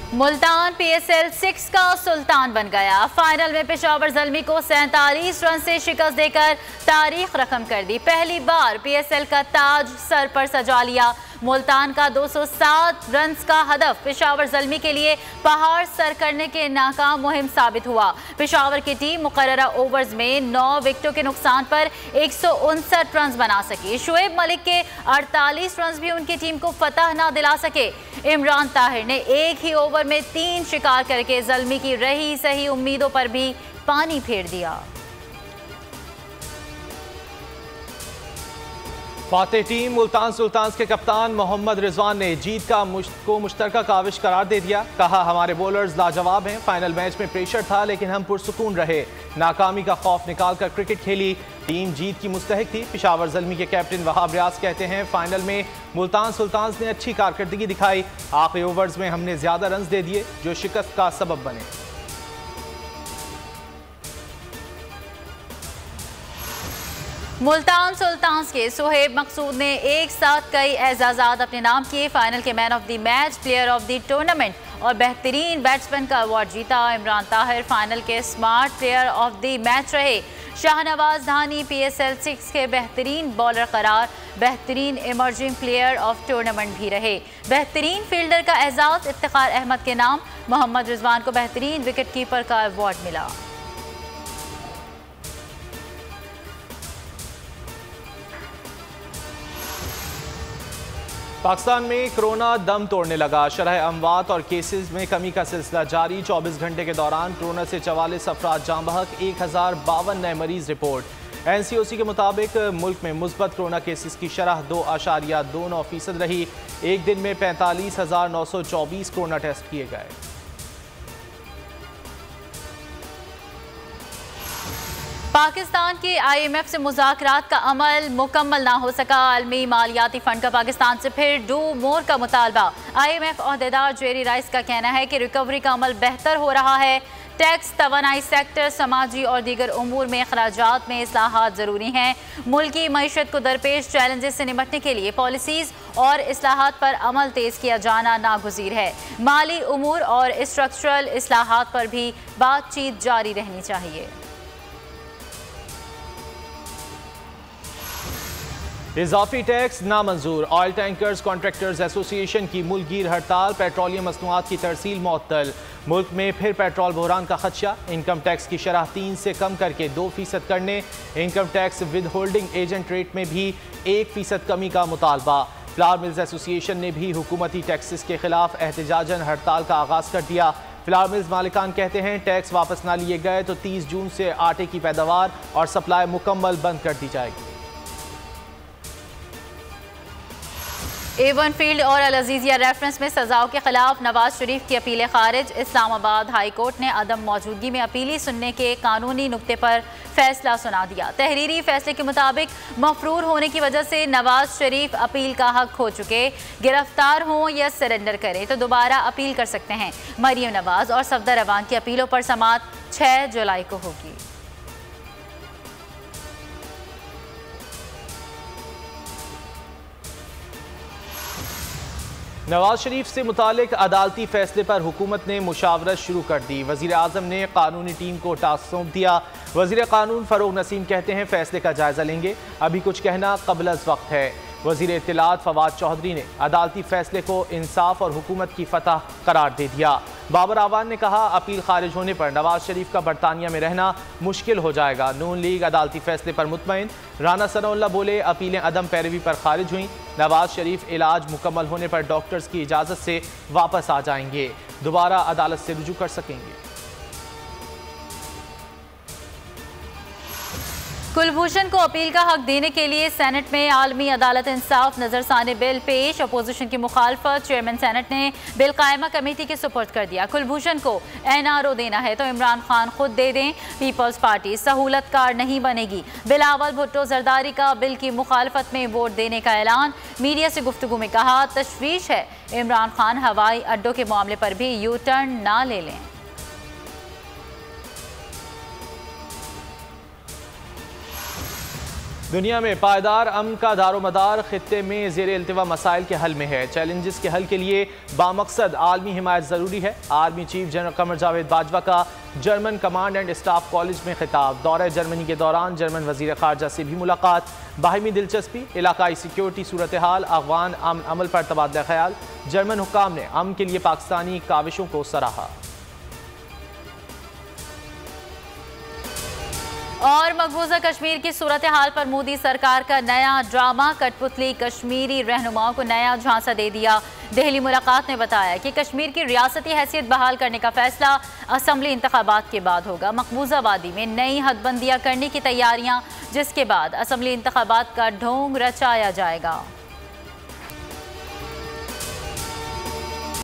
Multan PSL 6 का सुल्तान बन गया। फाइनल में पेशावर ज़ल्मी को 47 रन से शिकस्त देकर तारीख रकम कर दी। पहली बार PSL का ताज सर पर सजा लिया। मुल्तान का 207 रन का हदफ पेशावर ज़ल्मी के लिए पहाड़ सर करने के नाकाम मुहिम साबित हुआ। पेशावर की टीम मुकर्ररा ओवर्स में 9 विकेटों के नुकसान पर 159 रन बना सकी। शुएब मलिक के 48 रन भी उनकी टीम को फतह न दिला सके। इमरान ताहिर ने एक ही ओवर में 3 शिकार करके ज़ल्मी की रही सही उम्मीदों पर भी पानी फेर दिया। फातेह टीम मुल्तान सुल्तान्स के कप्तान मोहम्मद रिजवान ने जीत को मुश्तरका काविश करार दे दिया। कहा, हमारे बॉलर्स लाजवाब हैं। फाइनल मैच में प्रेशर था लेकिन हम पुरसुकून रहे। नाकामी का खौफ निकालकर क्रिकेट खेली। टीम जीत की मुस्तहिक थी। पेशावर ज़ल्मी के कैप्टन वहाब रियाज कहते हैं, फाइनल में मुल्तान सुल्तान्स ने अच्छी कारकर्दगी दिखाई। आखिरी ओवर्स में हमने ज्यादा रन दे दिए जो शिकस्त का सबब बने। मुल्तान सुल्तान्स के सुहेब मकसूद ने एक साथ कई एजाज़ात अपने नाम किए। फाइनल के man of the match, player of the tournament और बेहतरीन बैट्समैन का अवार्ड जीता। इमरान ताहिर फाइनल के smart player of the match रहे। शाहनवाज धानी PSL 6 के बेहतरीन बॉलर करार, बेहतरीन इमर्जिंग प्लेयर ऑफ टूर्नामेंट भी रहे। बेहतरीन फील्डर का एजाज़ इफ्तिखार अहमद के नाम। मोहम्मद रिजवान को बेहतरीन विकेट कीपर का अवार्ड मिला। पाकिस्तान में कोरोना दम तोड़ने लगा। शरह अमवात और केसेस में कमी का सिलसिला जारी। 24 घंटे के दौरान कोरोना से 44 अफराद जाँ बहक, 1052 नए मरीज रिपोर्ट। NCOC के मुताबिक मुल्क में मुस्बत कोरोना केसेस की शरह 2.29% रही। एक दिन में 45,924 कोरोना टेस्ट किए गए। पाकिस्तान के IMF से मुज़ाकरात का अमल मुकम्मल ना हो सका। आलमी मालियाती फंड का पाकिस्तान से फिर डू मोर का मुतालबा। IMF अहदेदार जेरी राइस का कहना है कि रिकवरी का अमल बेहतर हो रहा है। टैक्स, तवानाई सेक्टर, समाजी और दीगर उमूर में अखराजात में इस्लाहात ज़रूरी हैं। मुल्की मईशत को दरपेश चैलेंजेस से निपटने के लिए पॉलिसीज़ और इस्लाहात पर अमल तेज़ किया जाना नागुज़ीर है। माली उमूर और स्ट्रक्चरल इस्लाहात पर भी बातचीत जारी रहनी चाहिए। इजाफी टैक्स नामंजूर। ऑयल टैंकर्स कॉन्ट्रैक्टर्स एसोसिएशन की मुल्कगीर हड़ताल। पेट्रोलियम मसनूआत की तरसील मुअत्तल। मुल्क में फिर पेट्रोल बहरान का खदशा। इनकम टैक्स की शरह 3 से कम करके 2% करने। Income tax with holding agent rate में भी 1% कमी का मुतालबा। फ्लावर मिल्स एसोसिएशन ने भी हुकूमती टैक्सेस के खिलाफ एहतजाजन हड़ताल का आगाज़ कर दिया। फ्लावर मिल्स मालिकान कहते हैं, टैक्स वापस ना लिए गए तो 30 जून से आटे की पैदावार और सप्लाई मुकम्मल बंद कर दी जाएगी। A1 फील्ड और अल अजीज़िया रेफरेंस में सजाओं के खिलाफ नवाज शरीफ की अपीलें खारिज। इस्लामाबाद हाई कोर्ट ने अदम मौजूदगी में अपीली सुनने के कानूनी नुक्ते पर फैसला सुना दिया। तहरीरी फैसले के मुताबिक मफरूर होने की वजह से नवाज शरीफ अपील का हक खो चुके। गिरफ्तार हों या सरेंडर करें तो दोबारा अपील कर सकते हैं। मरियम नवाज और सफदर रवान की अपीलों पर समाअत 6 जुलाई को होगी। नवाज शरीफ से मुतालिक अदालती फैसले पर हुकूमत ने मुशावरत शुरू कर दी। वज़ीर आज़म ने कानूनी टीम को टास्क सौंप दिया। वज़ीर कानून फ़रोग नसीम कहते हैं, फैसले का जायज़ा लेंगे, अभी कुछ कहना क़ब्ल अज़ वक्त है। वज़ीर इत्तलात फवाद चौधरी ने अदालती फैसले को इंसाफ और हुकूमत की फतह करार दे दिया। बाबर आवान ने कहा, अपील खारिज होने पर नवाज शरीफ का बरतानिया में रहना मुश्किल हो जाएगा। नून लीग अदालती फैसले पर मुतमईन। राना सनाउल्लाह बोले, अपीलें अदम पैरवी पर खारिज हुई। नवाज शरीफ इलाज मुकम्मल होने पर डॉक्टर्स की इजाज़त से वापस आ जाएंगे, दोबारा अदालत से रुजू कर सकेंगे। कुलभूषण को अपील का हक देने के लिए सेनेट में आलमी अदालत इंसाफ नजरसाने बिल पेश। अपोजिशन की मुखालफत। चेयरमैन सेनेट ने बिल कायमा कमेटी के सुपुर्द कर दिया। कुलभूषण को NRO देना है तो इमरान खान खुद दे दें। पीपल्स पार्टी सहूलतकार नहीं बनेगी। बिलावल भुट्टो जरदारी का बिल की मुखालफत में वोट देने का ऐलान। मीडिया से गुफ्तगू में कहा, तशवीश है इमरान खान हवाई अड्डों के मामले पर भी यू टर्न ना ले लें। दुनिया में पायदार अमन का दारोमदार खित्ते में ज़ेर इल्तिवा मसाइल के हल में है। चैलेंजेस के हल के लिए बामकसद आलमी हिमायत ज़रूरी है। Army chief general Qamar Javed Bajwa का German command and staff college में खिताब। दौरे जर्मनी के दौरान जर्मन वज़ीर ख़ारजा से भी मुलाकात। बाहिमी दिलचस्पी, इलाकाई सिक्योरिटी सूरत हाल, अफगान अमन अमल पर तबादला ख्याल। जर्मन हुक्काम ने अमन के लिए पाकिस्तानी काविशों को सराहा। और मकबूजा कश्मीर की सूरत हाल पर मोदी सरकार का नया ड्रामा। कठपुतली कश्मीरी रहनुमाओं को नया झांसा दे दिया। दिल्ली मुलाकात ने बताया कि कश्मीर की रियासती हैसियत बहाल करने का फैसला असम्बली इंतखाबात के बाद होगा। मकबूजा वादी में नई हदबंदियां करने की तैयारियां, जिसके बाद असम्बली इंतखाबात का ढोंग रचाया जाएगा।